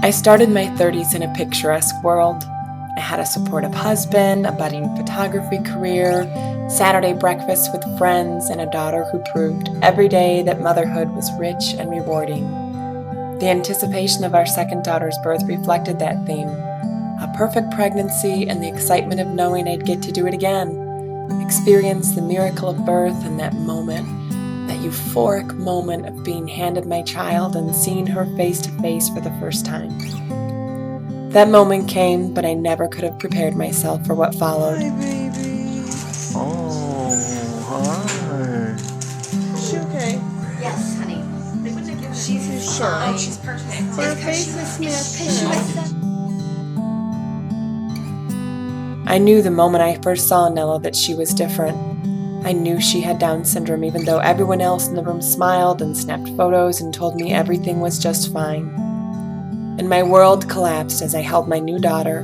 I started my 30s in a picturesque world. I had a supportive husband, a budding photography career, Saturday breakfasts with friends, and a daughter who proved every day that motherhood was rich and rewarding. The anticipation of our second daughter's birth reflected that theme. A perfect pregnancy and the excitement of knowing I'd get to do it again. Experience the miracle of birth and that moment, that euphoric moment of being handed my child and seeing her face to face for the first time. That moment came, but I never could have prepared myself for what followed. Hi, baby. Oh, hi. Is she okay? Yes, honey. They wouldn't have given She's it. shy. Oh, she's perfect. Her face is smashed. I knew the moment I first saw Nella that she was different. I knew she had Down syndrome, even though everyone else in the room smiled and snapped photos and told me everything was just fine. And my world collapsed as I held my new daughter.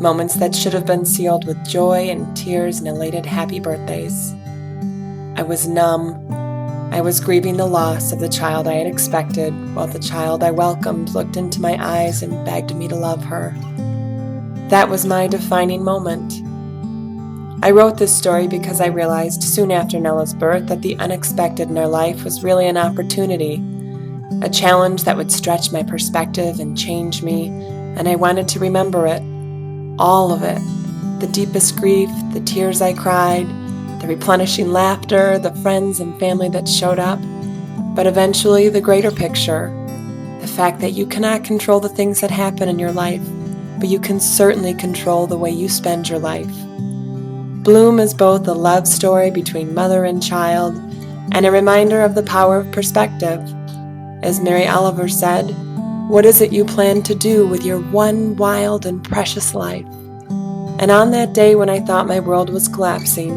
Moments that should have been sealed with joy and tears and elated happy birthdays. I was numb. I was grieving the loss of the child I had expected, while the child I welcomed looked into my eyes and begged me to love her. That was my defining moment. I wrote this story because I realized soon after Nella's birth that the unexpected in our life was really an opportunity, a challenge that would stretch my perspective and change me, and I wanted to remember it. All of it. The deepest grief, the tears I cried, the replenishing laughter, the friends and family that showed up, but eventually the greater picture, the fact that you cannot control the things that happen in your life, but you can certainly control the way you spend your life. Bloom is both a love story between mother and child and a reminder of the power of perspective. As Mary Oliver said, "What is it you plan to do with your one wild and precious life?" And on that day when I thought my world was collapsing,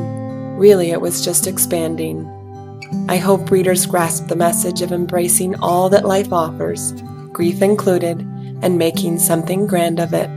really it was just expanding. I hope readers grasp the message of embracing all that life offers, grief included, and making something grand of it.